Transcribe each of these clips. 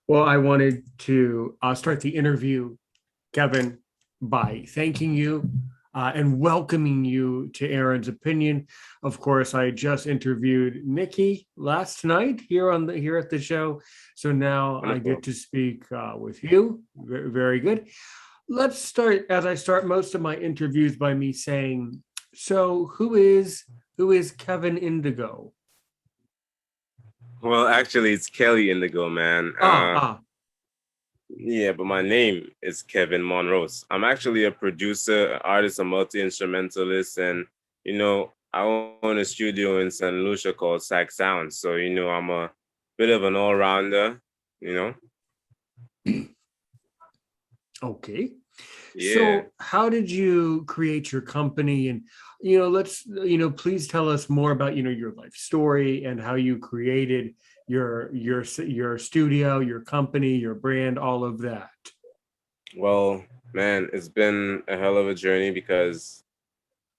Well, I wanted to start the interview, Kevin, by thanking you and welcoming you to Aaron's Opinion. Of course, I just interviewed Nikki last night here at the show, so now I get Wonderful. to speak with you. Very good. Let's start as I start most of my interviews by me saying, so who is Kevin Indigo? Well, actually, it's Kelly Indigo, man. Ah, ah, Yeah, but my name is Kevin Monrose. I'm actually a producer, artist, a multi-instrumentalist, and I own a studio in St. Lucia called Sac Sound. So, I'm a bit of an all-rounder, you know? okay. Yeah. So, how did you create your company? And, let's, please tell us more about, your life story and how you created your studio, your company, your brand, all of that. Well, man, it's been a hell of a journey because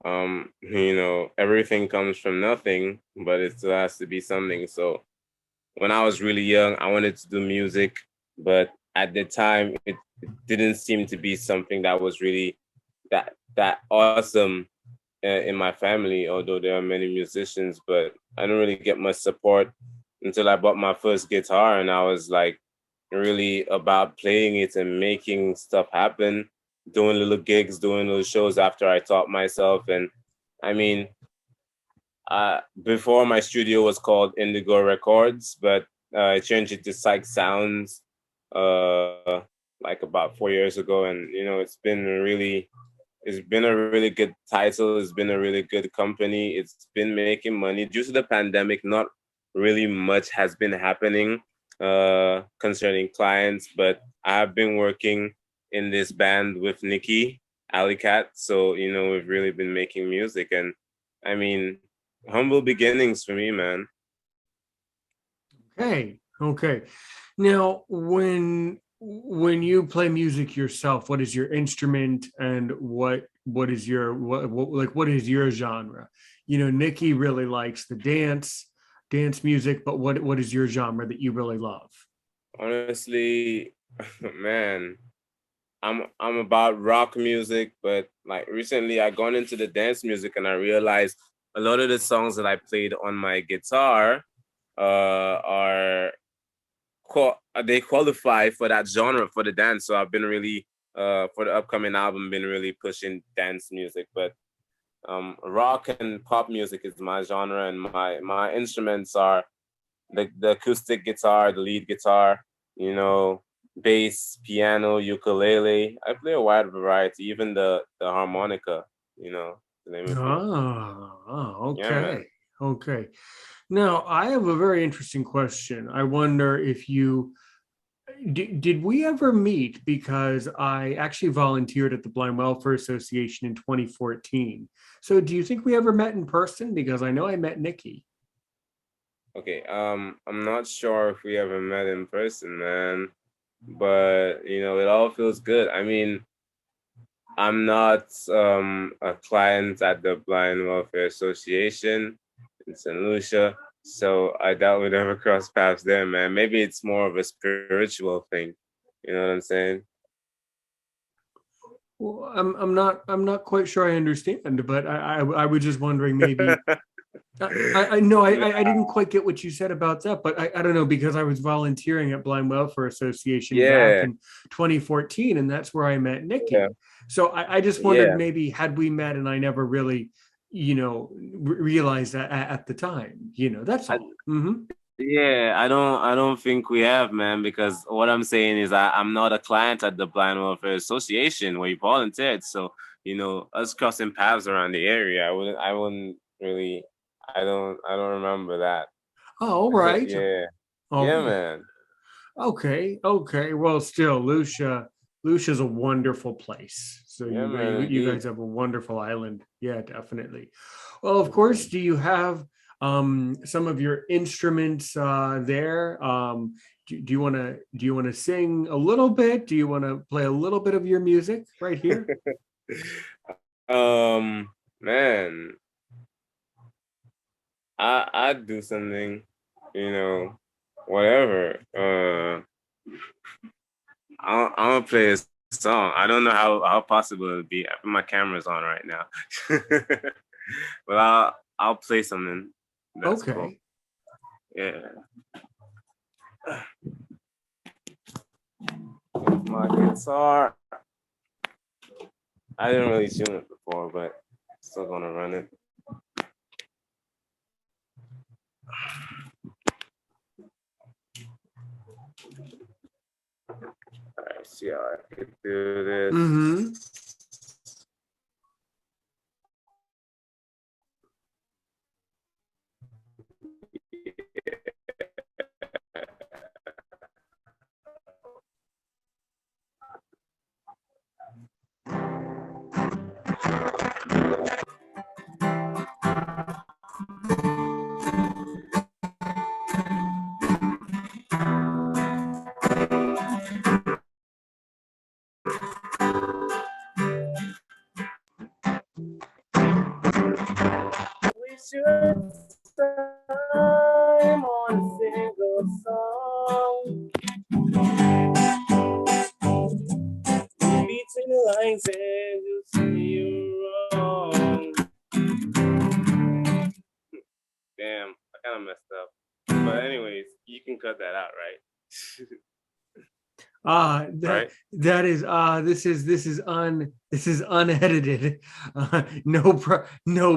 everything comes from nothing, but it still has to be something. So when I was really young, I wanted to do music, but at the time, it didn't seem to be something that was really that awesome in my family. Although there are many musicians, but I didn't really get much support until I bought my first guitar, and I was like really about playing it and making stuff happen, doing little gigs, doing little shows after I taught myself, and I mean before my studio was called Indigo Records, but I changed it to Psych Sounds uh, like about 4 years ago, and it's been a really good title. It's been a really good company. It's been making money due to the pandemic. Not really much has been happening concerning clients, but I have been working in this band with Nikki Alley Cat, so we've really been making music, and I mean humble beginnings for me, man. Okay, okay. Now, when you play music yourself, what is your instrument and what is your what is your genre? Nikki really likes the dance music, but what is your genre that you really love? Honestly, man, I'm about rock music, but like recently I gone into the dance music and I realized a lot of the songs that I played on my guitar are they qualify for that genre for the dance. So I've been really for the upcoming album been really pushing dance music, but rock and pop music is my genre, and my instruments are the acoustic guitar, the lead guitar, you know, bass, piano, ukulele. I play a wide variety, even the harmonica, to name a few. Yeah, Okay. man. Okay. Now, I have a very interesting question. I wonder if you did we ever meet, because I actually volunteered at the Blind Welfare Association in 2014. So do you think we ever met in person? Because I know I met Nikki. Okay. I'm not sure if we ever met in person, man, but it all feels good. I mean, I'm not a client at the Blind Welfare Association in St. Lucia, so I doubt we'd ever cross paths there, man. Maybe it's more of a spiritual thing. You know what I'm saying? Well, I'm not quite sure I understand, but I was just wondering, maybe I know I didn't quite get what you said about that, but I don't know, because I was volunteering at Blind Welfare Association back Yeah, in 2014, and that's where I met yeah, Nikki. So I just wondered, yeah. maybe had we met and I never really, realized that at the time. That's I, all. Hmm. yeah, I don't think we have, man, because what I'm saying is I'm not a client at the Blind Welfare Association where you volunteered. So, us crossing paths around the area, I wouldn't really I don't remember that. Oh, all right, Yeah. all Yeah, right. man. Okay, okay. Well, still, Lucia's a wonderful place. So Yeah, you man, you guys indeed. have a wonderful island. Yeah, definitely. Well, of course, do you have some of your instruments there? Do you want to sing a little bit? Do you want to play a little bit of your music right here? Man, I'd do something, you know, whatever. play a song. I don't know how possible it would be. My camera's on right now. But I'll play something. That's cool. Okay. Yeah. My guitar. I didn't really tune it before, but still gonna run it. All right, see how I can do this. Mm-hmm. We should time on a single song. Between the lines and you see you wrong. Damn, I kind of messed up. But anyways, you can cut that out, right? That Right? that is this is unedited. No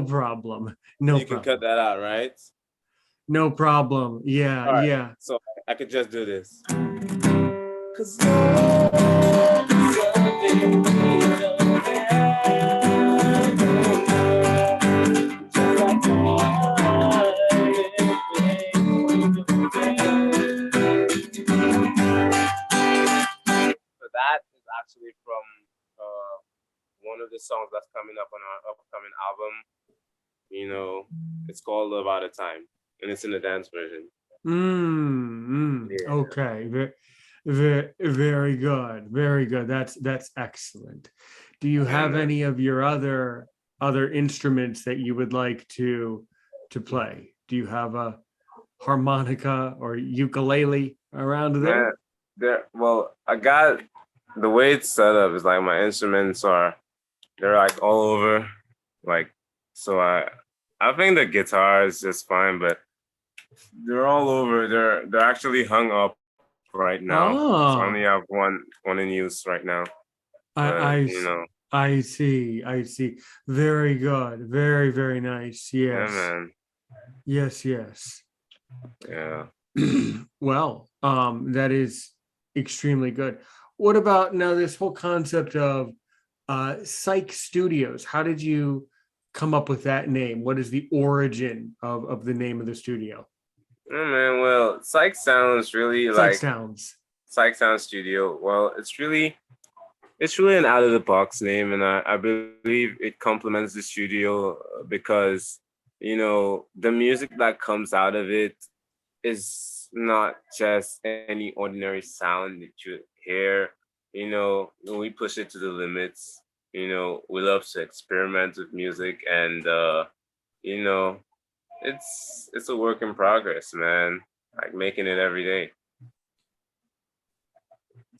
problem. No You can cut problem. that out, right? No problem. Yeah, All right. yeah. So I could just do this. Cause so that is actually from one of the songs that's coming up on our upcoming album. It's called Love Out of Time, and it's in the dance version. Yeah. Okay. Very good. Very good. That's excellent. Do you Yeah, have man. any of your other instruments that you would like to play? Do you have a harmonica or ukulele around Man, there? well, I got the way it's set up is like my instruments they're like all over. Like, so I think the guitar is just fine, but they're all over. They're actually hung up right now. So I only Ah, have one in use right now. I, But I I see. I see. Very good. Very nice. yeah, Yes. man. Yes. Yeah. Well, that is extremely good. What about now this whole concept of Psych Studios? How did you come up with that name? What is the origin of the name of the studio? Oh man, well, Psych sounds really Psych like Sounds. Psych Sound Studio. Well, it's really an out of the box name, and I believe it complements the studio because the music that comes out of it is not just any ordinary sound that you hear. We push it to the limits. We love to experiment with music, and you know, it's a work in progress, man. Like making it every day.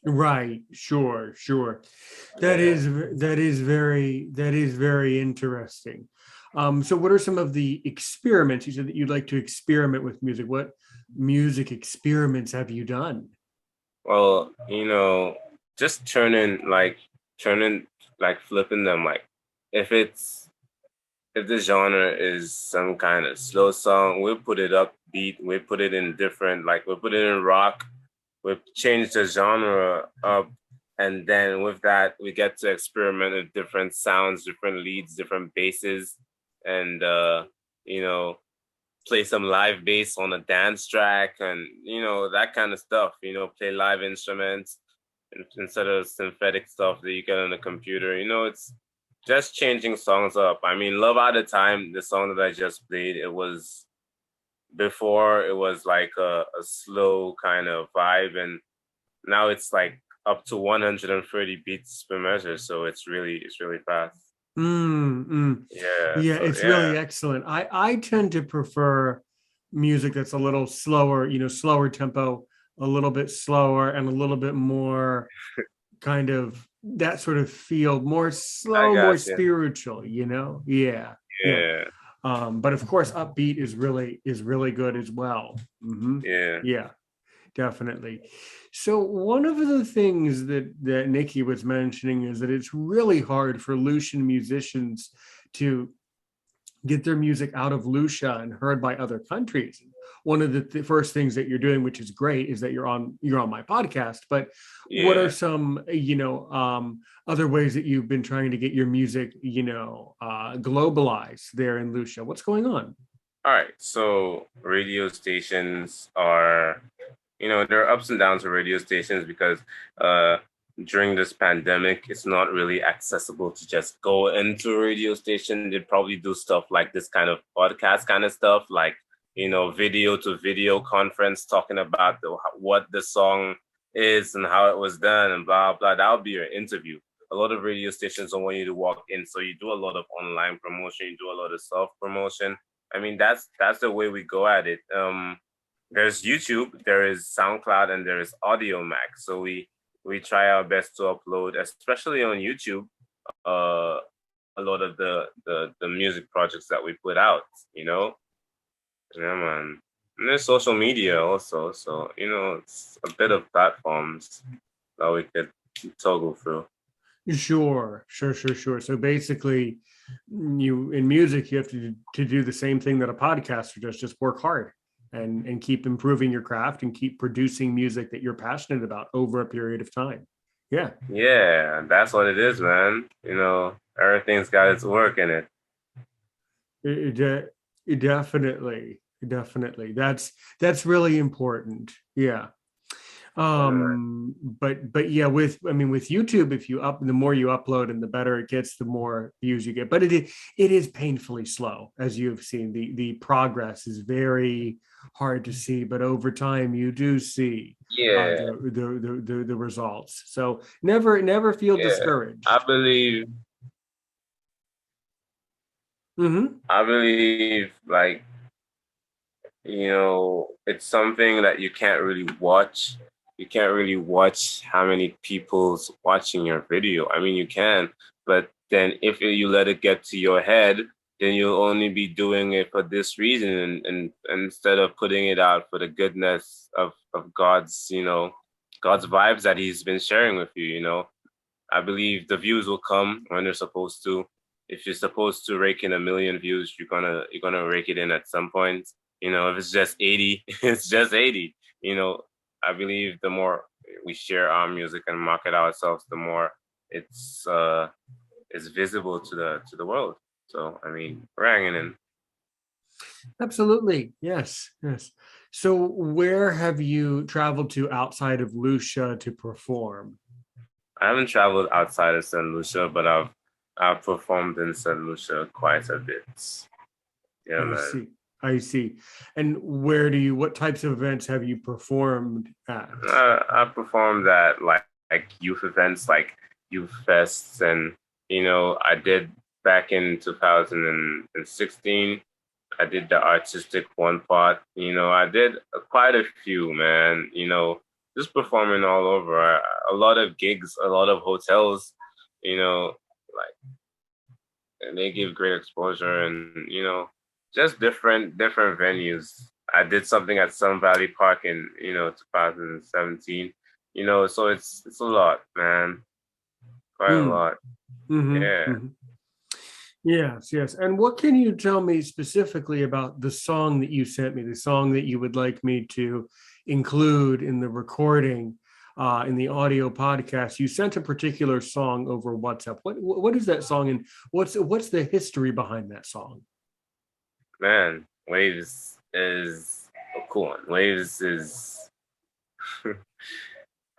Right. Sure. Yeah. That is very interesting. So what are some of the experiments you said that you'd like to experiment with music? What music experiments have you done? Well, just turning like flipping them like if it's if the genre is some kind of slow song, we'll put it upbeat, we'll put it in different, like we'll put it in rock, we'll change the genre up, and then with that we get to experiment with different sounds, different leads, different basses, and you know, play some live bass on a dance track and that kind of stuff, play live instruments instead of synthetic stuff that you get on the computer. It's just changing songs up. I mean, Love Out of Time, the song that I just played, it was before it was like a slow kind of vibe, and now it's like up to 130 beats per measure, so it's really fast. Yeah, Yeah, so it's yeah. really excellent. I tend to prefer music that's a little slower, slower tempo, a little bit slower and a little bit more kind of that sort of feel, more I slow, more got you. spiritual, you know? Yeah. Yeah. Yeah, But of course, upbeat is really good as well. yeah, Yeah, definitely. So one of the things that Nikki was mentioning is that it's really hard for Lucian musicians to get their music out of Lucia and heard by other countries. One of the first things that you're doing, which is great, is that you're on my podcast. But what are yeah. some other ways that you've been trying to get your music globalized there in Lucia? What's going on? All right. So radio stations are, there are ups and downs with radio stations because uh during this pandemic, it's not really accessible to just go into a radio station. They'd probably do stuff like this kind of podcast kind of stuff, like, video to video conference talking about what the song is and how it was done and blah, blah. That would be your interview. A lot of radio stations don't want you to walk in. So you do a lot of online promotion, you do a lot of self promotion. I mean, that's the way we go at it. There's YouTube, there is SoundCloud, and there is Audio Mac. So we try our best to upload, especially on YouTube, uh, a lot of the music projects that we put out. You know, yeah, man. And there's social media also, so it's a bit of platforms that we could toggle through. Sure. So basically, you in music, you have to do the same thing that a podcaster does: just work hard and keep improving your craft and keep producing music that you're passionate about over a period of time. Yeah, Yeah, that's what it is, man. Everything's got its work in it. it definitely. That's really important. Yeah. Yeah, But yeah, with YouTube, if you up the more you upload and the better it gets, the more views you get. But it is painfully slow, as you've seen. The progress is very hard to see, but over time you do see yeah, the results. So never feel yeah. I discouraged. believe Hmm. I believe like, it's something that you can't really watch. You can't really watch how many people's watching your video. I mean, you can, but then if you let it get to your head, then you'll only be doing it for this reason, and instead of putting it out for the goodness of God's vibes that He's been sharing with you. I believe the views will come when they're supposed to. If you're supposed to rake in 1 million views, you're gonna rake it in at some point. If it's just 80, it's just 80. You know, I believe the more we share our music and market ourselves, the more it's visible to the world. So I mean, we're hanging in. Absolutely. Yes. So where have you traveled to outside of Lucia to perform? I haven't traveled outside of St. Lucia, but I've performed in St. Lucia quite a bit. Yeah, I man. see. I see. And what types of events have you performed at? I performed at like youth events, like youth fests, and I did back in 2016. I did the artistic one part. I did quite a few, man. Just performing all over. A lot of gigs, a lot of hotels. Like, and they give great exposure, and just different venues. I did something at Sun Valley Park in 2017. So it's a lot, man, quite a Mm, lot. hmm Yeah, Yes. And what can you tell me specifically about the song that you sent me, the song that you would like me to include in the recording, in the audio podcast? You sent a particular song over WhatsApp. What is that song, and what's the history behind that song? man. Waves is a cool one. Waves is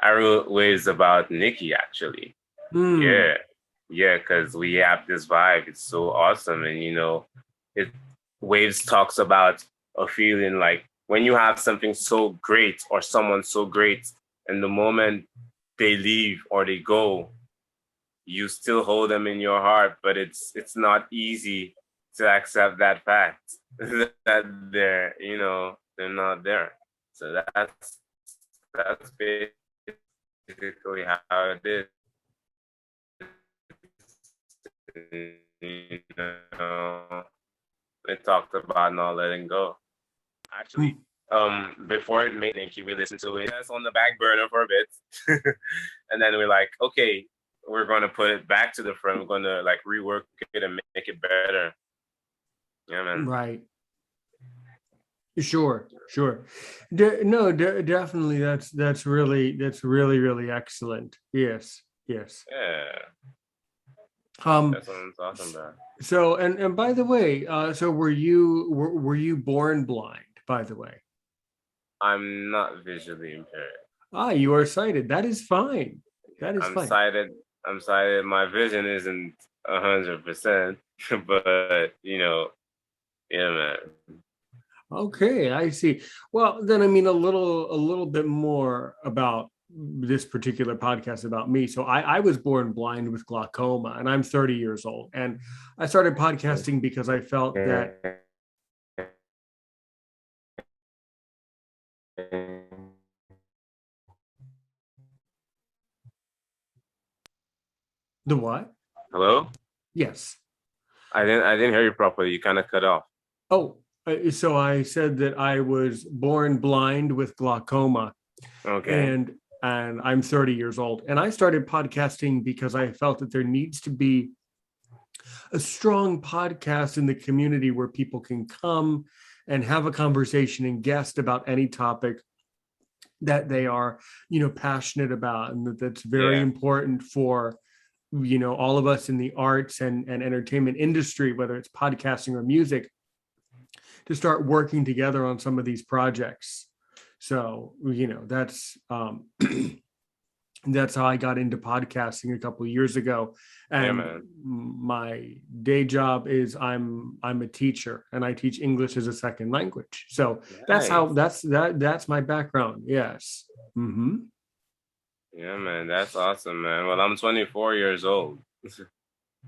I wrote Waves about Nikki actually. Hmm. Yeah, yeah, because we have this vibe. It's so awesome, and it Waves talks about a feeling like when you have something so great or someone so great, and the moment they leave or they go, you still hold them in your heart, but it's not easy to accept that fact that they're not there. So that's basically basically how it is. You know, they talked about not letting go. Actually, Mm. before it made Nikki, we listened to it. That's on the back burner for a bit, and then we're like, okay, we're gonna put it back to the front. We're gonna like rework it and make it better. Yeah, man. Right. Sure, sure. No, definitely. That's really excellent. Yes, yes. Yeah, Um. that's what I'm talking about. So, and by the way, so were you born blind? By the way, I'm not visually impaired. you are sighted. That is fine. That is I'm fine. sighted. I'm sighted. My vision isn't 100%, but yeah, man. Okay, I see. Well, then I mean a little bit more about this particular podcast about me. So I was born blind with glaucoma and I'm 30 years old. And I started podcasting because I felt that the what? Hello? Yes. I didn't hear you properly. You kind of cut off. Oh, so I said that I was born blind with glaucoma Okay. and I'm 30 years old. And I started podcasting because I felt that there needs to be a strong podcast in the community where people can come and have a conversation and guest about any topic that they are passionate about, and that's very Yeah. important for all of us in the arts and entertainment industry, whether it's podcasting or music, to start working together on some of these projects. So that's how I got into podcasting a couple of years ago. Yeah, And man. my day job is I'm a teacher and I teach English as a second language. So that's how Nice. that's my background. Yes. Mm-hmm. Yeah, man. That's awesome, man. Well, I'm 24 years old.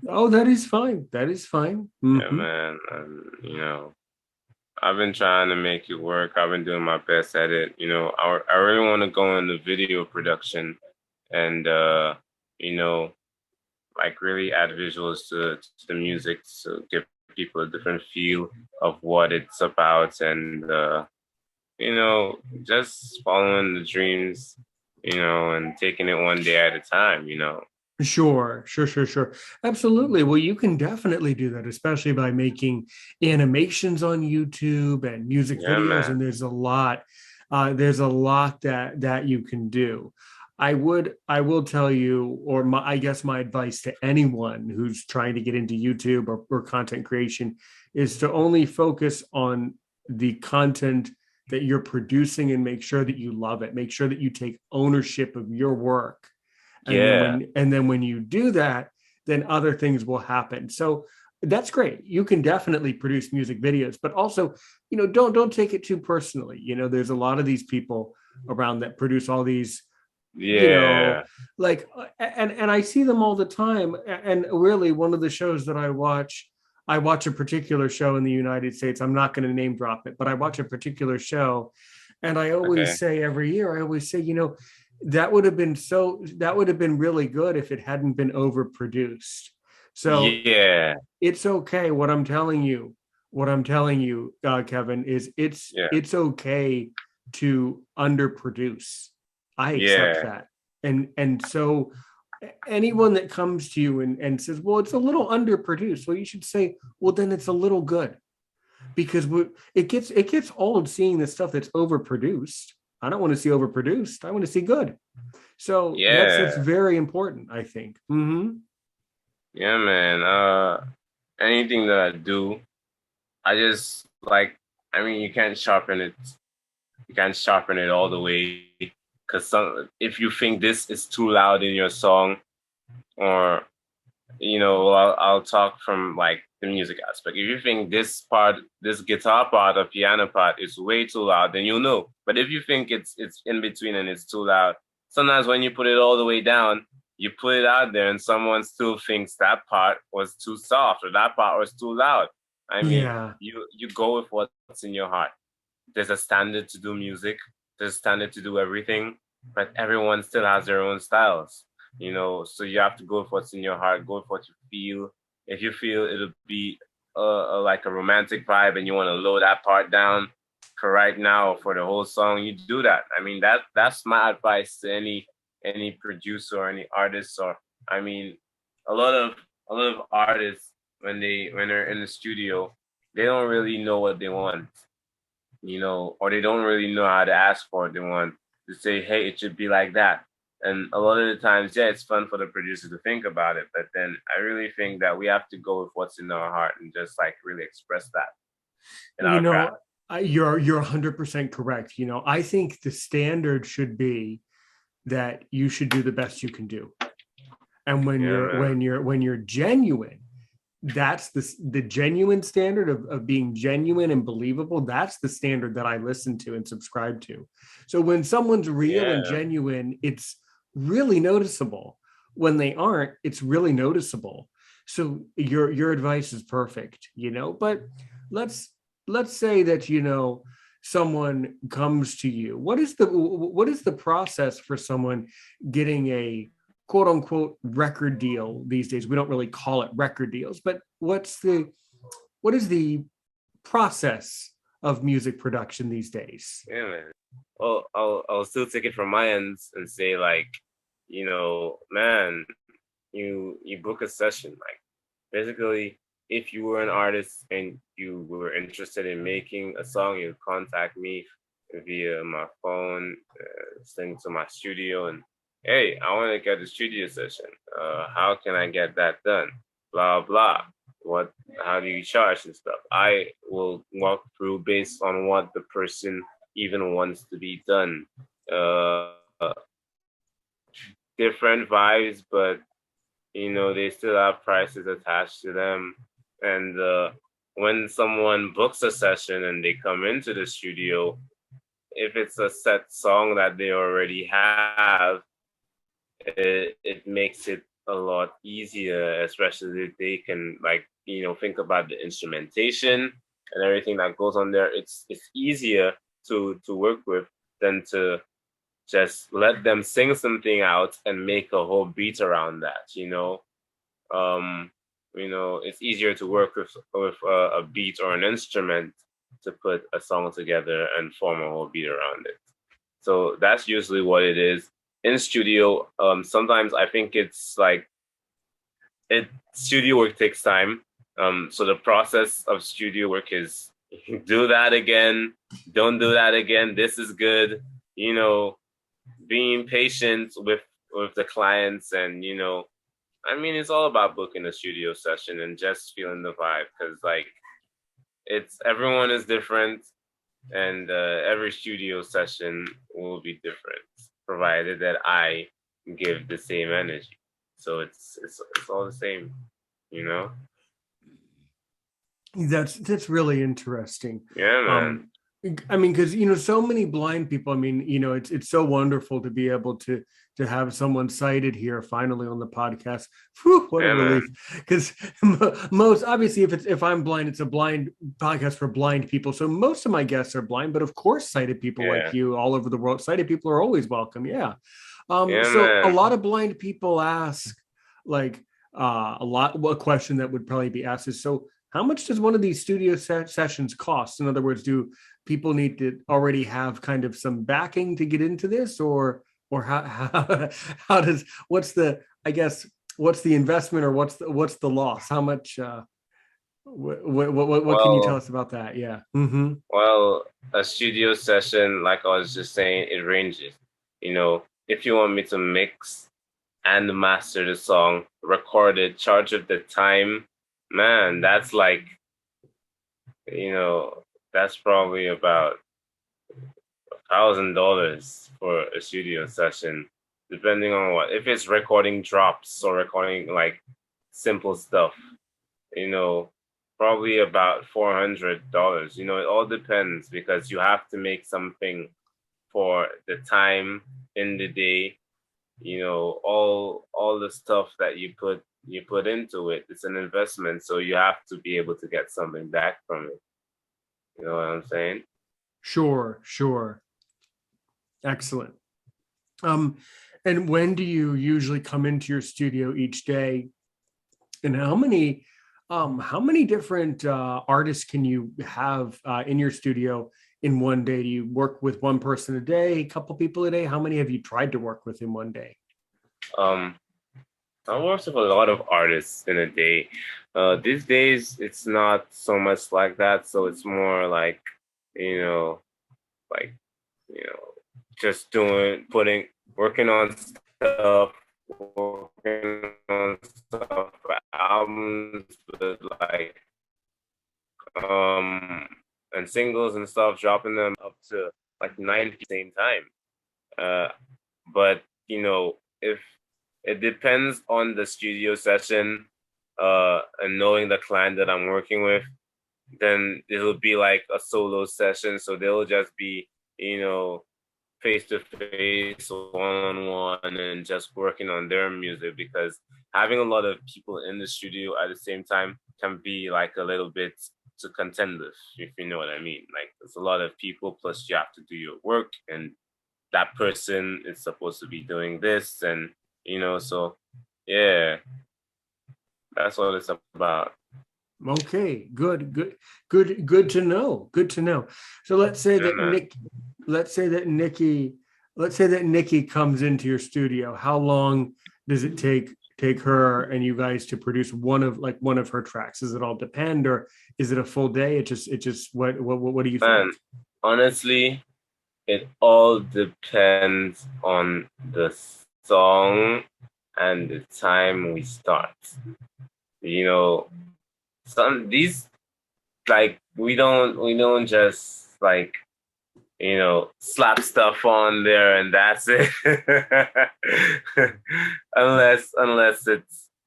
Oh, that is fine. That is fine. Yeah, Mm-hmm. man. And, I've been trying to make it work. I've been doing my best at it. I really want to go into video production and, you know, like really add visuals to the music to give people a different feel of what it's about and, just following the dreams, and taking it one day at a time. Sure, sure, sure, sure. Absolutely. Well, you can definitely do that, especially by making animations on YouTube and music Yeah, videos. man. And there's a lot that you can do. I will tell you, or I guess my advice to anyone who's trying to get into YouTube or content creation is to only focus on the content that you're producing and make sure that you love it. Make sure that you take ownership of your work, Yeah. and then when you do that, then other things will happen. So that's great. You can definitely produce music videos, but also don't take it too personally. There's a lot of these people around that produce all these, you know Yeah. like and I see them all the time. And really, one of the shows that I watch a particular show in the United States. I'm not going to name drop it, but I watch a particular show, and I always Okay. say every year, I always say, that would have been really good if it hadn't been overproduced. So Yeah. it's okay. What I'm telling you, Kevin, is it's Yeah. it's okay to underproduce. I accept Yeah. that. And so anyone that comes to you and says, well, it's a little underproduced, well, you should say, well, then it's a little good, because it gets old seeing the stuff that's overproduced. I don't want to see overproduced. I want to see good. So that's Yeah. very important, I think. Mm-hmm. Yeah, man. Anything that I do, I just like, I mean, you can't sharpen it. You can't sharpen it all the way because if you think this is too loud in your song, or well, I'll talk from like the music aspect. If you think this guitar part or piano part is way too loud, then you'll know. But if you think it's in between and it's too loud, sometimes when you put it all the way down, you put it out there and someone still thinks that part was too soft or that part was too loud. I mean, Yeah. you go with what's in your heart. There's a standard to do music. There's a standard to do everything. but everyone still has their own styles, so you have to go with what's in your heart, go with what you feel. If you feel it'll be like a romantic vibe and you want to load that part down for right now for the whole song, you do that. I mean, that's my advice to any producer or any artist. Or I mean, a lot of artists, when they're in the studio, they don't really know what they want, or they don't really know how to ask for it. They want to say, hey, it should be like that. And a lot of the times, yeah, it's fun for the producer to think about it. But then I really think that we have to go with what's in our heart and just like really express that in You our know, craft. you're 100% correct. I think the standard should be that you should do the best you can do. And when Yeah, you're man. genuine, that's the genuine standard of being genuine and believable. That's the standard that I listen to and subscribe to. So when someone's real and Yeah. genuine, it's really noticeable. When they aren't, it's really noticeable. So your advice is perfect, but let's say that someone comes to you. What is the process for someone getting a quote unquote record deal these days? We don't really call it record deals, but what is the process of music production these days? Yeah, man. Well, I'll still take it from my ends and say, like, man, you book a session. Like, basically, if you were an artist and you were interested in making a song, you contact me via my phone, send to my studio, and hey, I want to get a studio session. How can I get that done? Blah blah. What? How do you charge and stuff? I will walk through based on what the person even wants to be done. Uh, Different vibes, but they still have prices attached to them. And when someone books a session and they come into the studio, if it's a set song that they already have, it makes it a lot easier, especially if they can, like, think about the instrumentation and everything that goes on there. It's easier to work with than to just let them sing something out and make a whole beat around that. um, it's easier to work with a beat or an instrument to put a song together and form a whole beat around it. So that's usually what it is. In studio, sometimes I think it's like studio work takes time. So the process of studio work is do that again, don't do that again. This is good, you know, being patient with the clients, and I mean, it's all about booking a studio session and just feeling the vibe, because like it's everyone is different, and every studio session will be different, provided that I give the same energy. So it's all the same, you know. That's really interesting. Yeah, man. um I mean, because so many blind people. I mean, it's so wonderful to be able to have someone sighted here finally on the podcast. Whew, what a Yeah, relief! man. Because most obviously, if I'm blind, it's a blind podcast for blind people. So most of my guests are blind, but of course, sighted people like Yeah. you all over the world. Sighted people are always welcome. Yeah. Yeah, So a man. lot of blind people ask, like, a question that would probably be asked is, so how much does one of these studio sessions cost? In other words, do people need to already have kind of some backing to get into this, or how does I guess what's the investment, or what's the loss? How much? What can you tell Well, us about that? Yeah. Mm-hmm. well, a studio session, like I was just saying, it ranges. If you want me to mix and master the song, record it, charge it the time, man, that's like, you know, that's probably about $1,000 for a studio session, depending on what. If it's recording drops or recording like simple stuff, you know, probably about $400. It all depends, because you have to make something for the time in the day. All the stuff that you put into it. It's an investment, so you have to be able to get something back from it. You know what I'm saying? Sure. Sure. Excellent. Um, and when do you usually come into your studio each day? And how many different artists can you have in your studio in one day? Do you work with one person a day, a couple people a day? How many have you tried to work with in one day? Um, I work with a lot of artists in a day. These days, it's not so much like that. So it's more like, you know, like, you know, just working on stuff, working on stuff for albums, but like, um, and singles and stuff, dropping them up to like 90 at the same time. Uh, but if it depends on the studio session, and knowing the client that I'm working with, then it'll be like a solo session. So they'll just be, you know, face to face, one on one, and just working on their music because having a lot of people in the studio at the same time can be like a little bit to contend with, if you know what I mean. Like there's a lot of people, plus you have to do your work, and that person is supposed to be doing this, and so yeah, that's what it's about. Okay, good to know. Good to know. So let's say Yeah, that man. let's say that Nikki, let's say that Nikki comes into your studio. How long does it take her and you guys to produce one of her tracks? Does it all depend, or is it a full day? It just what do you think? Man, honestly, it all depends on the song and the time we start. You know, some these like we don't just like slap stuff on there and that's it. unless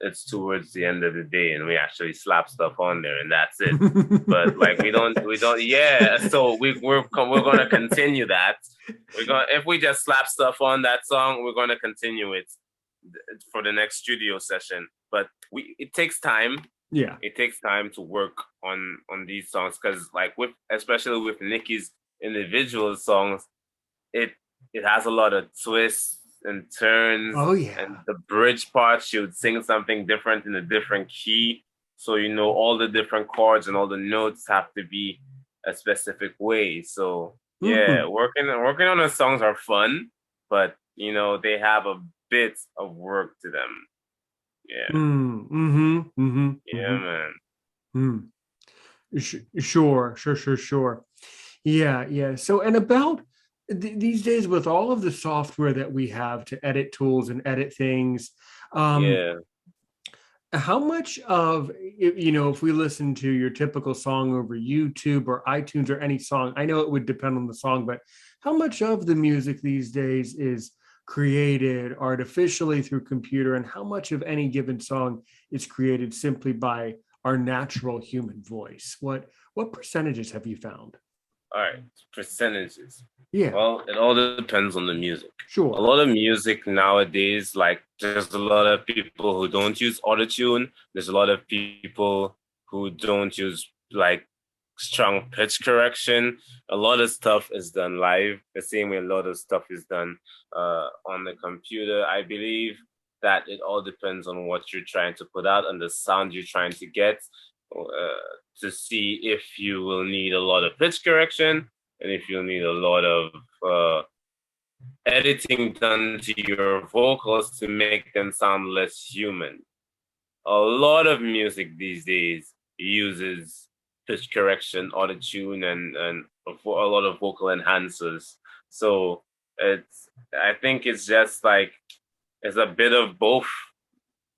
it's towards the end of the day and we actually slap stuff on there and that's it. But like we don't yeah. So we're gonna continue that. We're gonna if we just slap stuff on that song, we're gonna continue it for the next studio session. But it takes time. Yeah. It takes time to work on these songs because like with especially with Nicki's individual songs, it it has a lot of twists and turns, Oh and yeah. the bridge part she would sing something different in a different key. So all the different chords and all the notes have to be a specific way. So yeah, Hmm. working on the songs are fun, but they have a bit of work to them. Yeah. Yeah, Mm-hmm. man. Mm. Sure. Yeah. So, and about these days, with all of the software that we have to edit tools and edit things, um, Yeah. how much of, if we listen to your typical song over YouTube or iTunes or any song, I know it would depend on the song, but how much of the music these days is created artificially through computer, and how much of any given song is created simply by our natural human voice? What percentages have you found? All right, percentages. Yeah, Well, it all depends on the music. A sure. lot of music nowadays, like there's a lot of people who don't use autotune. There's a lot of people who don't use like strong pitch correction. A lot of stuff is done live, the same way a lot of stuff is done on the computer. I believe that it all depends on what you're trying to put out and the sound you're trying to get. To see if you will need a lot of pitch correction and if you'll need a lot of editing done to your vocals to make them sound less human. A lot of music these days uses pitch correction, autotune, and a lot of vocal enhancers. So I think it's just like it's a bit of both.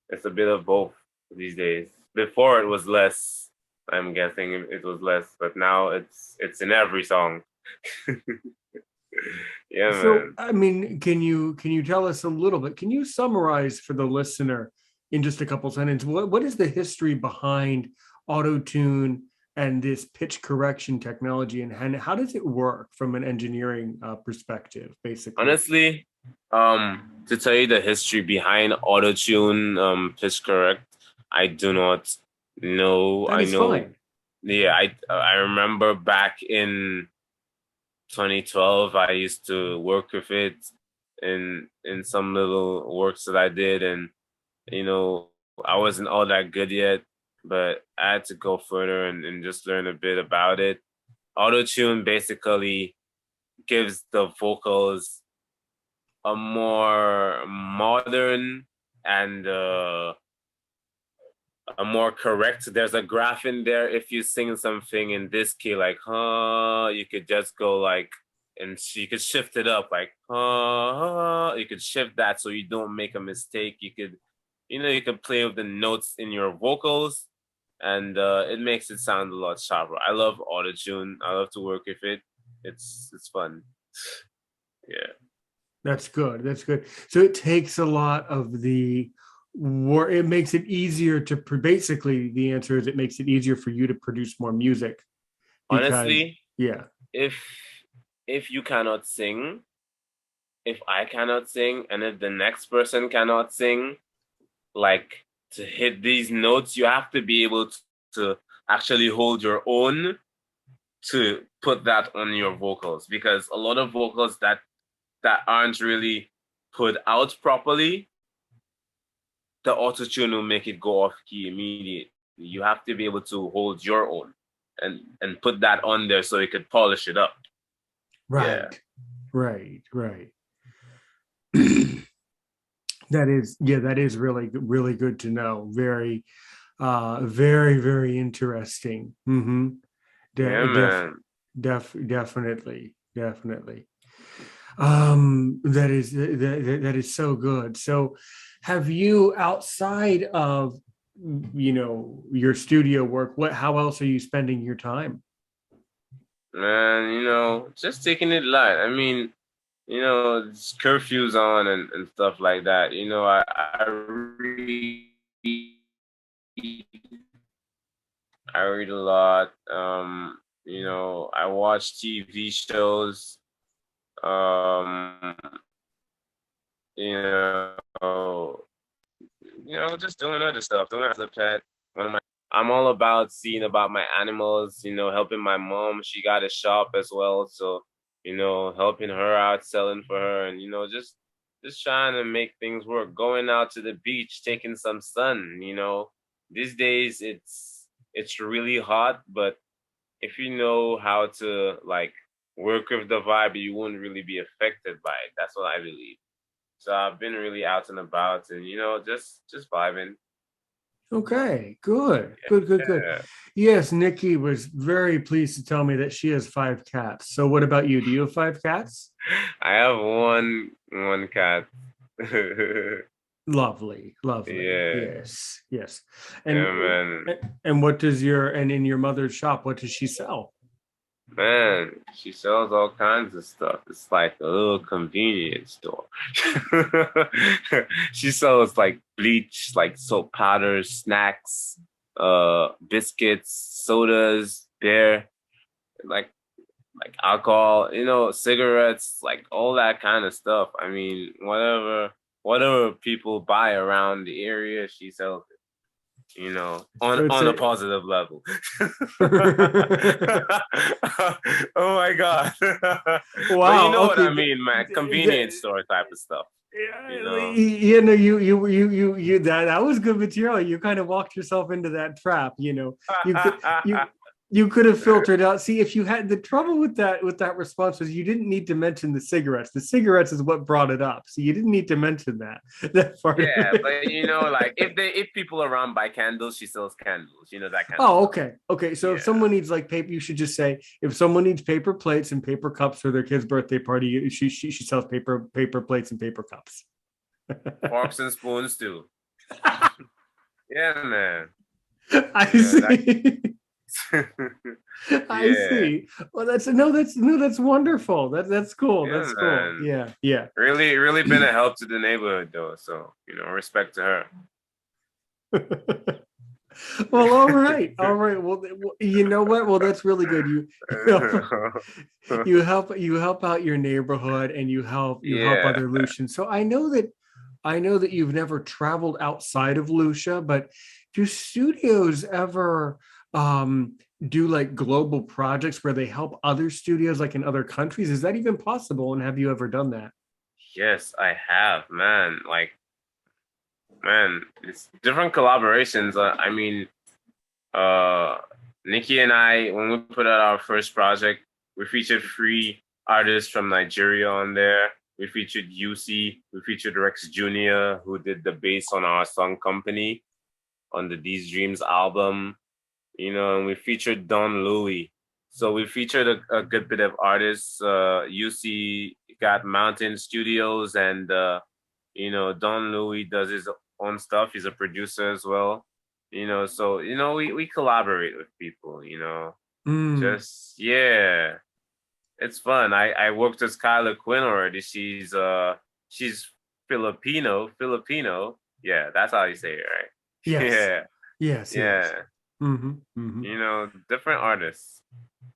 It's a bit of both these days. Before it was less. I'm guessing it was less, but now it's in every song. Yeah, So, man. I mean, can you tell us a little bit? Can you summarize for the listener in just a couple sentences what is the history behind auto tune and this pitch correction technology, and how does it work from an engineering perspective, basically? Honestly, to tell you the history behind autotune, pitch correct, I do not know. That I is know, fine. yeah, I remember back in 2012, I used to work with it, in some little works that I did, and you know, I wasn't all that good yet, but I had to go further and just learn a bit about it. Autotune basically gives the vocals a more modern and a more correct. There's a graph in there. If you sing something in this key, like you could just go like, and you could shift it up like you could shift that so you don't make a mistake. You could, you could play with the notes in your vocals, and it makes it sound a lot sharper. I love autotune. I love to work with it. It's fun. Yeah. That's good. That's good. So it takes a lot of the work. It makes it easier to basically the answer is it makes it easier for you to produce more music because Honestly, yeah. if if you cannot sing, if I cannot sing, and if the next person cannot sing, like to hit these notes, you have to be able to actually hold your own to put that on your vocals, because a lot of vocals that aren't really put out properly, the autotune will make it go off key immediately. You have to be able to hold your own and put that on there so it could polish it up. Yeah. Right. Right. Right. That is really good to know. Very very interesting. Mm-hmm. Yeah, De- def, man. definitely. That is so good. So have you outside of your studio work, how else are you spending your time? Man, just taking it light. I mean, it's curfews on and stuff like that. I read, I read a lot. I watch TV shows. Um, you know, just doing other stuff. Doing other pet. I'm all about seeing about my animals. Helping my mom. She got a shop as well, so helping her out, selling for her, and just trying to make things work. Going out to the beach, taking some sun. These days it's really hot, but if you know how to like work with the vibe, you won't really be affected by it. That's what I believe. So I've been really out and about, and just vibing. Okay, good, Yeah. Yes, Nikki was very pleased to tell me that she has 5 cats. So what about you? Do you have 5 cats? I have one cat. Lovely. Yeah, Yes. yeah, And man. what does in your mother's shop, what does she sell? Man, she sells all kinds of stuff. It's like a little convenience store. She sells like bleach, like soap powders, snacks, biscuits, sodas, beer, like alcohol, cigarettes, like all that kind of stuff. I mean, whatever people buy around the area, she sells it. On So it's on a a positive level. Oh my god. But you wow. know what Okay. I mean, man. Convenience store type of stuff. You know. That was good material. You kind of walked yourself into that trap. You could you could have filtered out. See, if you had the trouble with that response was you didn't need to mention the cigarettes. The cigarettes is what brought it up. So you didn't need to mention that part of Yeah, it. but like if people around buy candles, she sells candles. That kind of Oh, stuff. okay. So if Yeah. someone needs like paper, you should just say if someone needs paper plates and paper cups for their kid's birthday party, she sells paper plates and paper cups. Forks and spoons too. Yeah, man. I Yeah, see. I yeah. see. Well, that's wonderful. That's cool. Yeah, That's cool. man. Yeah. Really, really been a help to the neighborhood though. So, respect to her. Well, all right. Well, you know what? Well, that's really good. You help out your neighborhood and you help Yeah. other Lucians. So I know that you've never traveled outside of Lucia, but do studios ever do like global projects where they help other studios like in other countries? Is that even possible? And have you ever done that? Yes, I have, man. Like, man, it's different collaborations. I mean, uh, Nikki and I, when we put out our first project, we featured three artists from Nigeria on there. We featured UC, we featured Rex Jr., who did the bass on our song Company on the These Dreams album, and we featured Don Louis. So we featured a good bit of artists. UC got Mountain Studios, and Don Louis does his own stuff. He's a producer as well. So we collaborate with people. Mm. Just yeah, it's fun. I worked with Skylar Quinn already. She's Filipino. Yeah, that's how you say it, right? Yes. Yeah, Yes. Yes. yeah. Mm-hmm. Mm-hmm. Different artists.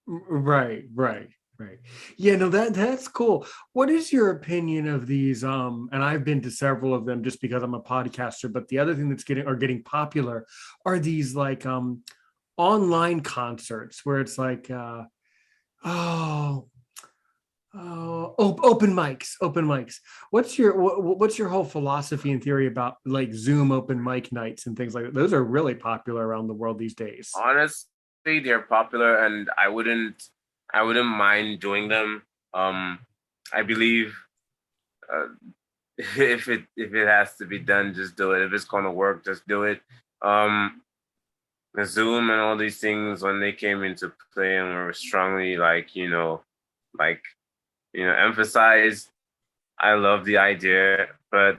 Right, right, right. Yeah, no, that's cool. What is your opinion of these? And I've been to several of them just because I'm a podcaster, but the other thing that's getting popular are these like online concerts where it's like oh open mics. What's your whole philosophy and theory about like Zoom open mic nights and things like that? Those are really popular around the world these days. Honestly, they're popular, and I wouldn't mind doing them. I believe uh, if it has to be done, just do it. If it's gonna work, just do it. Um, the Zoom and all these things when they came into play and were strongly like emphasized. I love the idea, but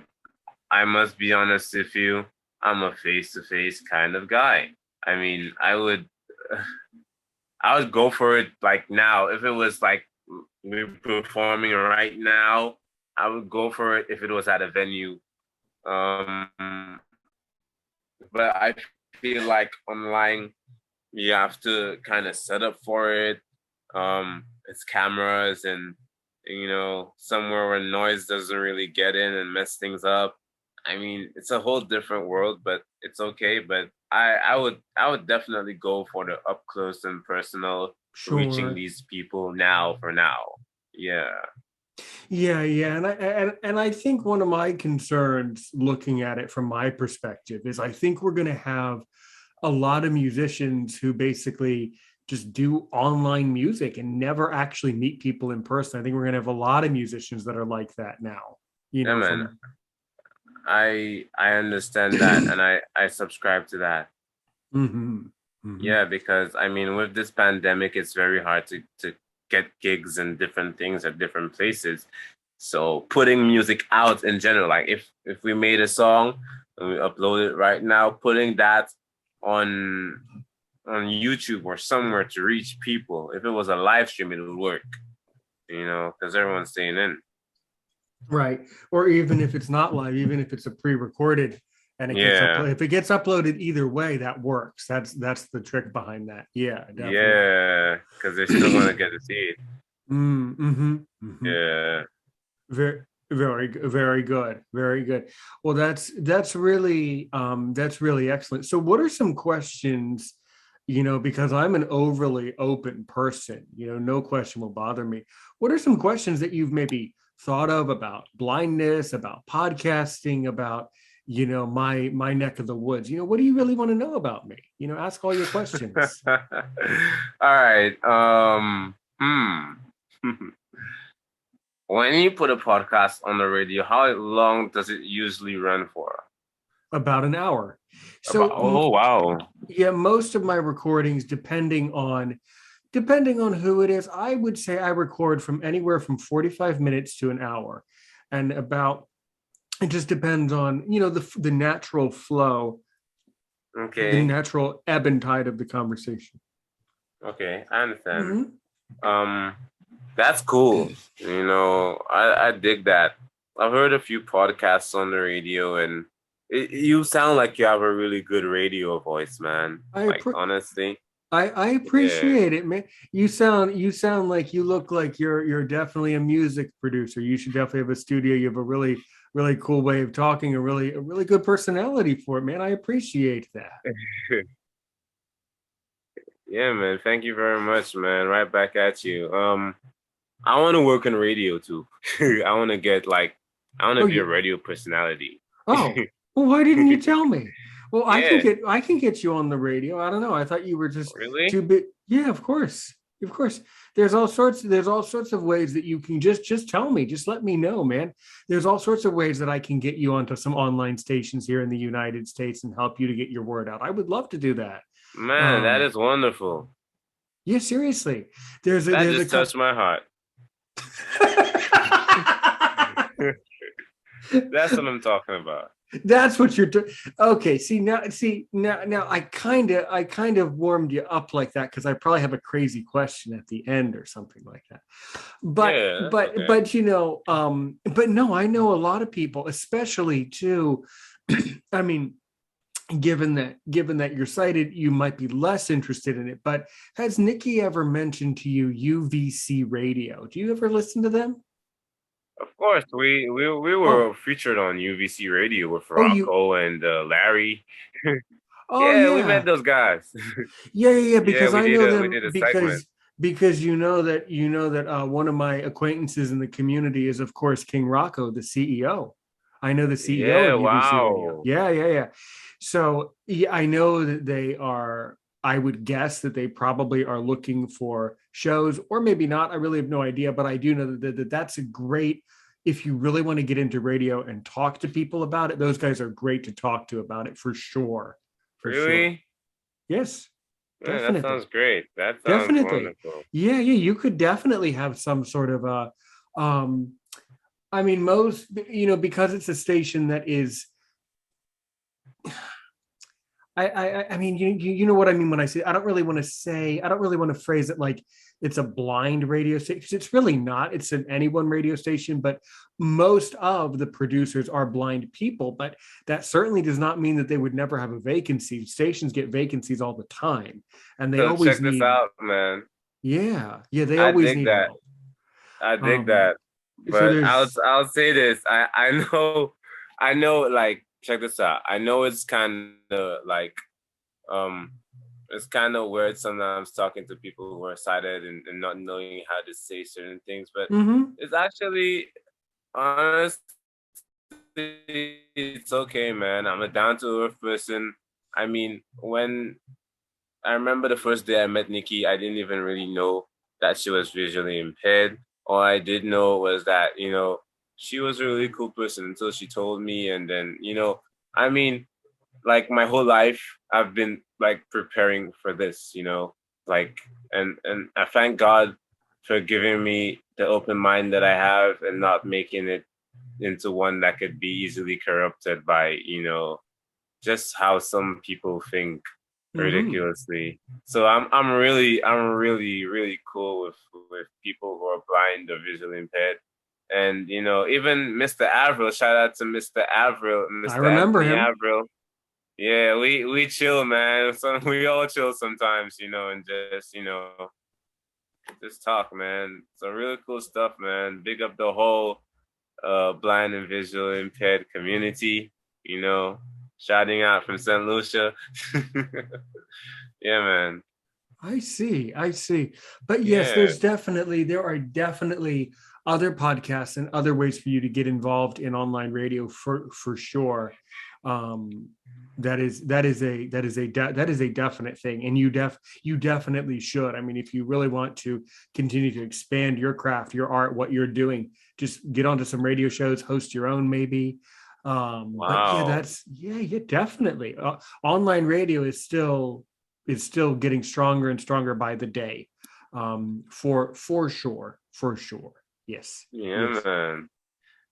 I must be honest with you. I'm a face-to-face kind of guy. I mean, I would go for it like now. If it was like we're performing right now, I would go for it if it was at a venue. But I feel like online you have to kind of set up for it. It's cameras and somewhere where noise doesn't really get in and mess things up. I mean, it's a whole different world, but it's okay. But I would definitely go for the up close and personal reaching Sure. these people now for now. Yeah. Yeah, yeah, and I think one of my concerns, looking at it from my perspective, is I think we're going to have a lot of musicians who basically just do online music and never actually meet people in person. I think we're going to have a lot of musicians that are like that now. Yeah, man. From I understand that and I subscribe to that. hmm hmm Yeah, because I mean, with this pandemic, it's very hard to get gigs and different things at different places. So putting music out in general, like if we made a song and we upload it right now, putting that on on YouTube or somewhere to reach people. If it was a live stream, it would work, because everyone's staying in. Right. Or even if it's not live, even if it's a pre-recorded and it gets up, Yeah, if it gets uploaded either way, that works. That's the trick behind that. Yeah, definitely. yeah, because they're still gonna get to see it. Mm-hmm. Mm-hmm. Yeah. Very, very good, very good. Well, that's really excellent. So, what are some questions? Because I'm an overly open person, no question will bother me. What are some questions that you've maybe thought of about blindness, about podcasting, about my neck of the woods? What do you really want to know about me? Ask all your questions. All right. When you put a podcast on the radio, how long does it usually run for? About an hour. About, So, oh wow. yeah, most of my recordings, depending on who it is, I would say I record from anywhere from 45 minutes to an hour. And about it just depends on, the natural flow, the Okay. natural ebb and tide of the conversation. Okay, I understand. Mm-hmm. Um, that's cool. I dig that. I've heard a few podcasts on the radio, and you sound like you have a really good radio voice, man. I Like appre- honestly, I yeah. appreciate it, man. You sound like you look like you're definitely a music producer. You should definitely have a studio. You have a really cool way of talking, a really good personality for it, man. I appreciate that. Yeah, man. Thank you very much, man. Right back at you. I want to work in radio too. I want to get like I want to Oh, be a you. radio personality. Oh, well, why didn't you tell me? Well, Yeah, I can get you on the radio. I don't know. I thought you were just too really? big. Yeah, of course. Of course. There's all sorts of ways that you can just tell me. Just let me know, man. There's all sorts of ways that I can get you onto some online stations here in the United States and help you to get your word out. I would love to do that. Man, that Um, is wonderful. yeah, seriously. That There's a just couple. touched my heart. That's what I'm talking about. That's what you're doing. Okay, now I kind of warmed you up like that because I probably have a crazy question at the end or something like that. Yeah, that's okay. But but no, I know a lot of people, especially too. I mean, given that you're sighted, you might be less interested in it. But has Nikki ever mentioned to you UVC radio? Do you ever listen to them? Of course, we Oh, were featured on UVC Radio with oh, you, Rocco and Larry. oh Yeah, we met yeah. those guys. Yeah, Yeah, because I know we them did a segment. because you know that one of my acquaintances in the community is of course King Rocco, the CEO. I know the CEO Yeah, of UBC Radio. wow. Yeah. So yeah, I know that they are. I would guess that they probably are looking for shows, or maybe not. I really have no idea, but I do know that that's a great. If you really want to get into radio and talk to people about it, those guys are great to talk to about it for sure. For sure. Really? Yes, Man, that definitely. sounds great. That sounds Definitely. wonderful. Yeah, you could definitely have some sort of a um I mean most because it's a station that is I mean you know what I mean when I say I don't really want to phrase it like it's a blind radio station. It's really not. It's an anyone radio station, but most of the producers are blind people, but that certainly does not mean that they would never have a vacancy. Stations get vacancies all the time and they So always check this need out, man. yeah, they I always dig need that. help. I dig Um, that. so But there's I'll say this. I know I know like check this out. I know it's kind of like um it's kind of weird sometimes talking to people who are sighted and not knowing how to say certain things, but mm-hmm, it's actually honestly it's okay, man. I'm a down to earth person. I mean, when I remember the first day I met Nikki, I didn't even really know that she was visually impaired. All I did know was that, she was a really cool person until she told me. And then, I mean, like my whole life, I've been like preparing for this, like, and I thank God for giving me the open mind that I have and not making it into one that could be easily corrupted by, just how some people think mm-hmm. ridiculously. So I'm really really cool with people who are blind or visually impaired. And even Mr. Avril, shout out to Mr. Avril, I Mr. remember Anthony him. Avril. Yeah, we chill, man. So we all chill sometimes, and just talk, man. So really cool stuff, man. Big up the whole blind and visual impaired community, you know, shouting out from St. Lucia. Yeah, man. I see. But yes, Yeah. there are definitely other podcasts and other ways for you to get involved in online radio for sure. Um, that is a definite thing, and you definitely should. I mean, if you really want to continue to expand your craft, your art, what you're doing, just get onto some radio shows, host your own maybe. But yeah, Wow. yeah, definitely. Online radio is still getting stronger and stronger by the day. For sure. Yes, Yeah, yes. man.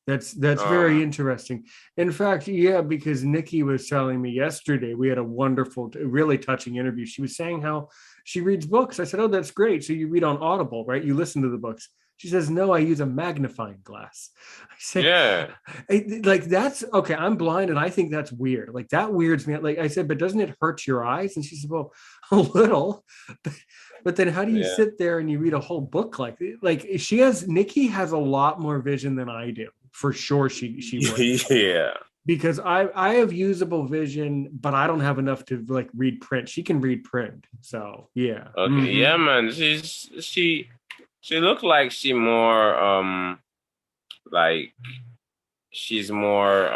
That's very Um, interesting. In fact, yeah, because Nikki was telling me yesterday, we had a wonderful, really touching interview. She was saying how she reads books. I said, "Oh, that's great. So you read on Audible, right? You listen to the books." She says, "No, I use a magnifying glass." I say, yeah. like that's okay. I'm blind, and I think that's weird. Like that weirds me. Like I said, but doesn't it hurt your eyes? And she said, "Well, a little." But then how do you Yeah. sit there and you read a whole book like she has Nikki has a lot more vision than I do. For sure she would. Yeah. Because I have usable vision, but I don't have enough to like read print. She can read print. So yeah. Okay. Mm-hmm. Yeah, man. She looked like she more like she's more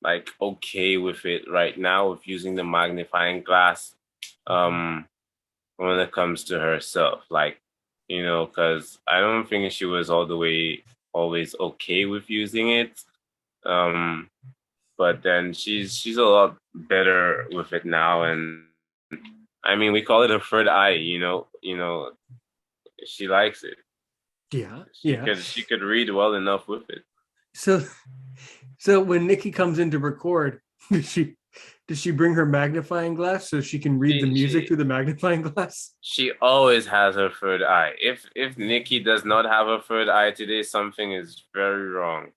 like okay with it right now with using the magnifying glass um when it comes to herself. Like, because I don't think she was all the way always okay with using it. Um, but then she's a lot better with it now, and I mean we call it a third eye. She likes it. Yeah, She yeah. could she could read well enough with it. So so when Nikki comes in to record, does she bring her magnifying glass so she can read the She music she through the magnifying glass? she always has her third eye. If Nikki does not have a third eye today, something is very wrong.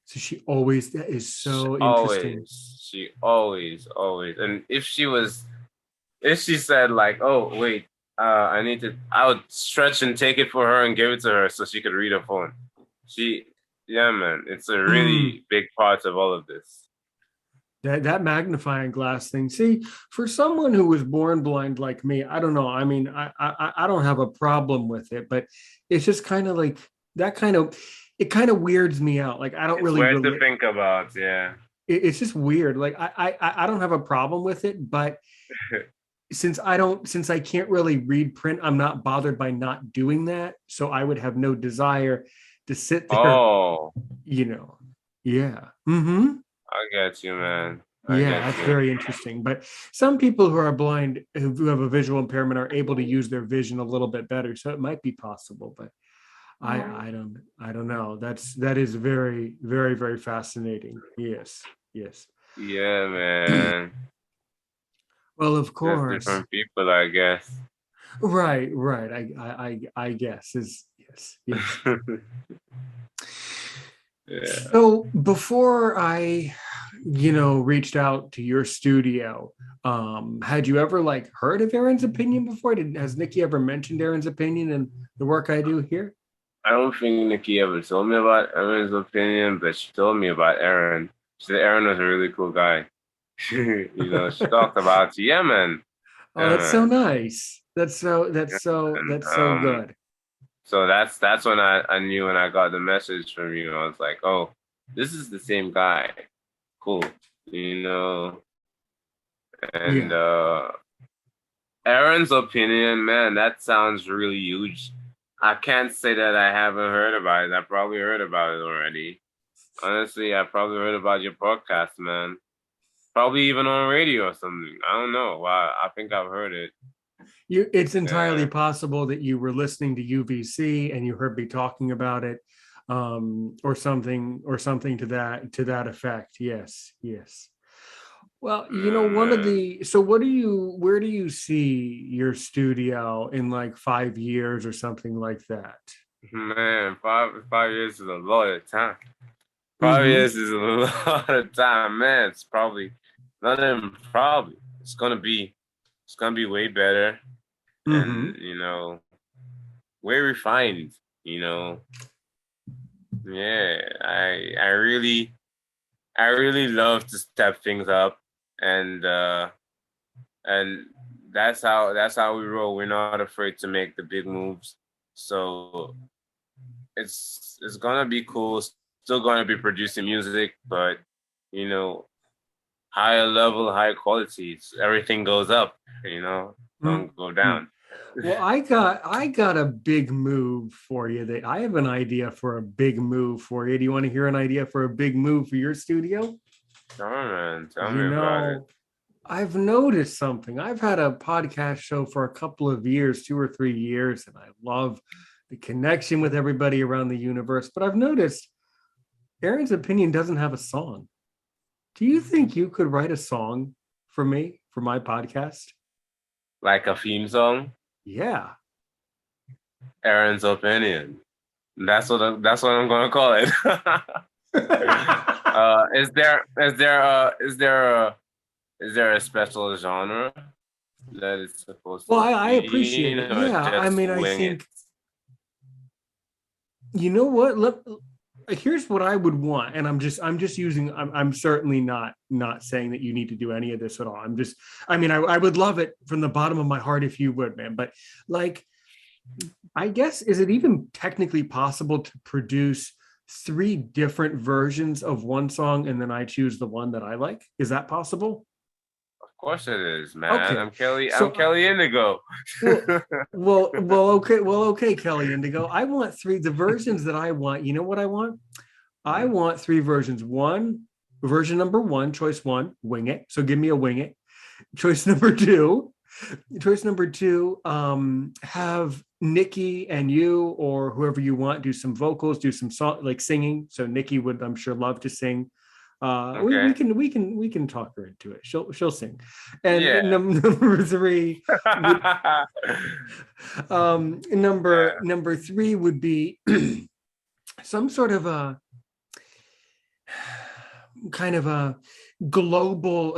So she always, that is She so interesting. always, she always, always. And if she said like, "Oh wait, I would stretch and take it for her and give it to her so she could read her phone." She, yeah, man, it's a Mm, really big part of all of this. that magnifying glass thing. See, for someone who was born blind like me, I don't know. I mean, I don't have a problem with it, but it's just kind of like that kind of, it kind of weirds me out. Like I don't It's really weird to relate. think about, yeah. It's just weird. Like I don't have a problem with it, but since I can't really read print, I'm not bothered by not doing that. So I would have no desire to sit there, Oh, you know. Yeah. Mm-hmm. I get you, man. I Yeah, get that's you. very interesting. But some people who are blind, who have a visual impairment, are able to use their vision a little bit better. So it might be possible, but I don't know. That is very, very, very fascinating. Yes. Yes. Yeah, man. Well, of Just course. different people, I guess. Right, right. I guess is yes, yes. Yeah. So before I, reached out to your studio, had you ever like heard of Aaron's opinion before? Has Nikki ever mentioned Aaron's opinion and the work I do here? I don't think Nikki ever told me about Aaron's opinion, but she told me about Aaron. She said Aaron was a really cool guy. She talked about you. Yeah, man. Oh, Yeah, that's so man. nice. And That's so good. so that's when I knew when I got the message from you. I was like, oh, this is the same guy. Cool. You know, and Yeah. Aaron's opinion, man, that sounds really huge. I can't say that I haven't heard about it. I probably heard about it already. Honestly, I probably heard about your podcast, man. Probably even on radio or something. I don't know. I think I've heard it. It's entirely Yeah. possible that you were listening to UVC and you heard me talking about it, or something to that effect. Yes, yes. Well, one of Man. the so where do you see your studio in like 5 years or something like that? Man, 5 years is a lot of time. 5 years Mm-hmm. is a lot of time, man. It's probably not even probably. It's gonna be way better and Mm-hmm. way refined, you know. Yeah, I really love to step things up and that's how we roll. We're not afraid to make the big moves. So it's gonna be cool. Still gonna be producing music, but you know, higher level, high quality. Everything goes up, don't go Mm-hmm. down. Well, I got a big move for you. That I have an idea for a big move for you. Do you want to hear an idea for a big move for your studio? Come on, man, tell You me about it. know, I've noticed something. I've had a podcast show for a couple of years, 2 or 3 years, and I love the connection with everybody around the universe. But I've noticed Aaron's opinion doesn't have a song. Do you think you could write a song for me for my podcast? Like a theme song, Yeah. Aaron's opinion. That's what I'm gonna call it. Is there a special genre that it's supposed Well, to I be, appreciate it. or Yeah. I just mean, I wing it? think, you know what? Here's what I would want. And I'm certainly not saying that you need to do any of this at all. I would love it from the bottom of my heart if you would, man. But like, I guess, is it even technically possible to produce three different versions of one song and then I choose the one that I like? Is that possible? Of course it is, man. Okay. I'm Kelly. I'm So, Kelly Indigo. well, okay, Kelly Indigo. I want three, the versions that I want. You know what I want? I want three versions. Version number one, choice one, wing it. So give me a wing it. Choice number two, have Nikki and you or whoever you want do some vocals, do some song like singing. So Nikki would, I'm sure, love to sing. We Okay. can talk her into it. She'll sing. And Yeah. number three would Yeah. number three would be some sort of a kind of a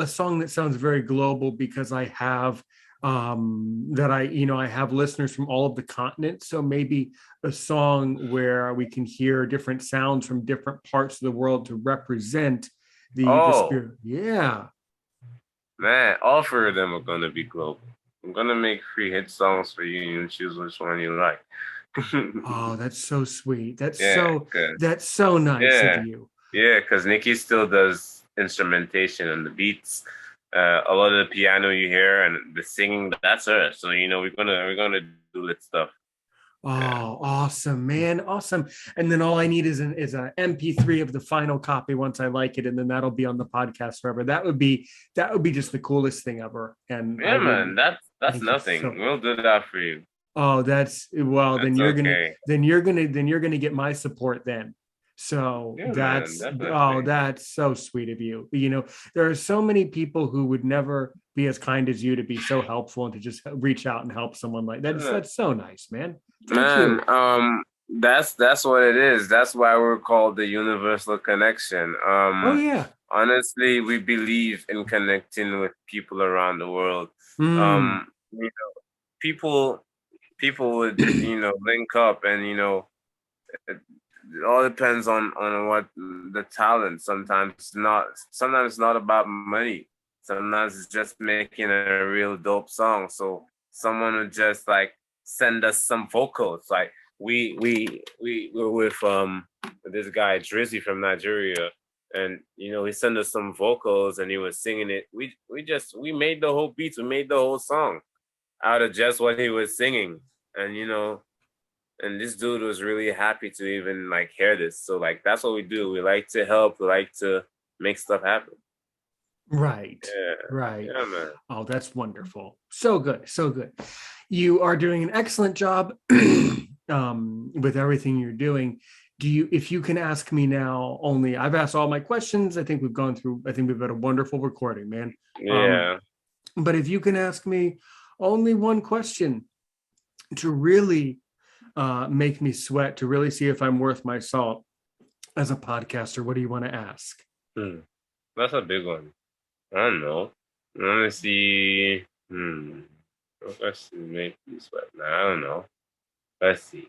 song that sounds very global because I have I have listeners from all of the continents, so maybe a song where we can hear different sounds from different parts of the world to represent the Oh, spirit. Yeah. man, all three of them are gonna be global. I'm gonna make 3 hit songs for you and you choose which one you like. Oh, that's so sweet. Yeah, good. That's so nice of Yeah, you. yeah, because Nikki still does instrumentation and the beats. A lot of the piano you hear and the singing, that's her. So we're gonna do that stuff. Yeah. Oh, awesome, man. Awesome. And then all I need is an MP3 of the final copy once I like it, and then that'll be on the podcast forever. That would be just the coolest thing ever. And I Yeah, would man, that's thank you nothing. so. We'll do that for you. Oh, that's well, That's okay. then you're gonna get my support then. So Yeah, man, definitely. that's so sweet of you. You know, there are so many people who would never be as kind as you to be so helpful and to just reach out and help someone like that. Yeah. That's so nice, man. Thank Man, you. that's what it is. That's why we're called the universal connection. Oh yeah. Honestly, we believe in connecting with people around the world. Mm, You know, people people would, link up and it all depends on what the talent. Sometimes it's not about money. Sometimes it's just making a real dope song. So someone would just like send us some vocals. Like we were with this guy Drizzy from Nigeria, and he sent us some vocals and he was singing it. We made the whole beats, we made the whole song out of just what he was singing. And and this dude was really happy to even like hear this. So like that's what we do. We like to help, we like to make stuff happen. right. Yeah. Right. Yeah, man. Oh, that's wonderful. So good. So good. You are doing an excellent job with everything you're doing. If you can ask me now, only I've asked all my questions. I think we've had a wonderful recording, man. Um, Yeah. but if you can ask me only one question to really make me sweat, to really see if I'm worth my salt as a podcaster, what do you want to ask? Hmm. That's a big one. I don't know. Let me see. What question make you sweat? Nah, I don't know. Let's see.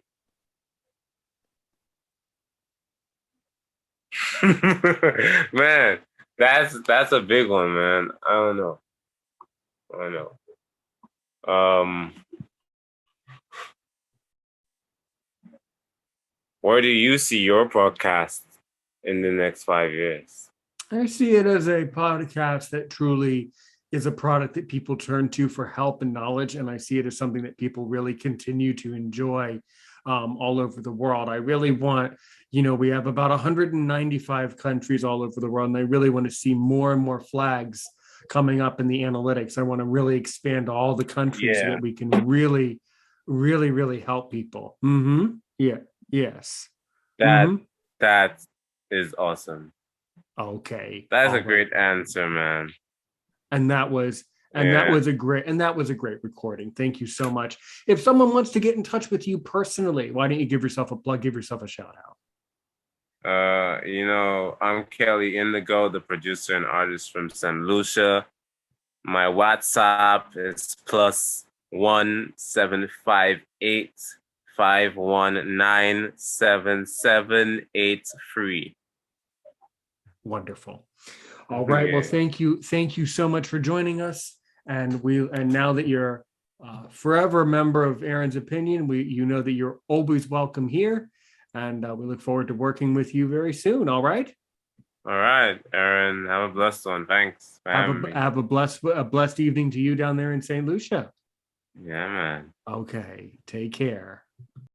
Man, that's a big one, man. I don't know. I don't know. Where do you see your podcast in the next 5 years? I see it as a podcast that truly is a product that people turn to for help and knowledge. And I see it as something that people really continue to enjoy all over the world. I really want, we have about 195 countries all over the world, and I really want to see more and more flags coming up in the analytics. I want to really expand all the countries so Yeah, that we can really, really, really help people. Yeah. Yes. that that is awesome. Okay. That is All a right. great answer, man. and that was Yeah. and that was a great recording. Thank you so much. If someone wants to get in touch with you personally, why don't you give yourself a plug, give yourself a shout out? I'm Kelly Indigo, the producer and artist from St. Lucia. My WhatsApp is +17585197783. Wonderful. All right, well, Yeah. thank you so much for joining us. And now that you're forever a member of Aaron's Opinion, you know that you're always welcome here. and we look forward to working with you very soon. All right. All right, Aaron. Have a blessed one. Thanks for having me. Have a blessed evening to you down there in St. Lucia. Yeah, man. Okay. Take care.